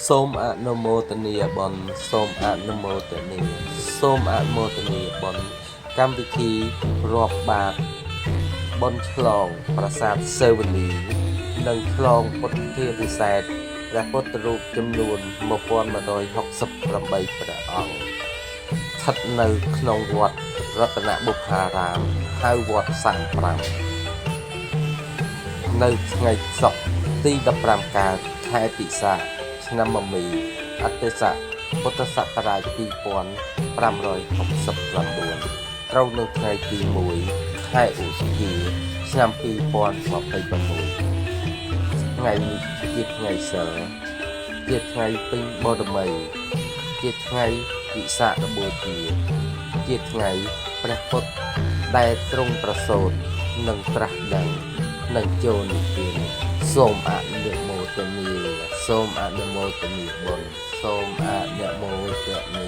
សូមអនុមោទនាបុណ្យសូមអនុមោទនាសូមអនុមោទនាបុណ្យកម្មវិធីរាប់បាតបុណ្យឆ្លងប្រាសាទសេវលីនិងឆ្លងពុទ្ធធាតុសែតព្រះពុទ្ធរូបចំនួន1168ព្រះអង្គស្ថិតនៅក្នុងវត្តរតនបុប្ផារាមហៅវត្ត35នៅថ្ងៃសុក្រទី15កើតខែពិសាឆ្នាំមមីអតិស័កពុទ្ធសករាជ2569ត្រូវនៅថ្ងៃទី1ខែឧសភាឆ្នាំ2026ថ្ងៃនេះជាថ្ងៃសិលជាថ្ងៃពេញបូណ៌មីជាថ្ងៃវិសាខបូជាជាថ្ងៃព្រះពុទ្ធដែលទ្រង់ប្រសូតនិងត្រាស់ដឹងនឹងចូលនិព្វានសូមអនុមោទនាសូមអនុមោទនាបុណ្យសូមអនុមោទនា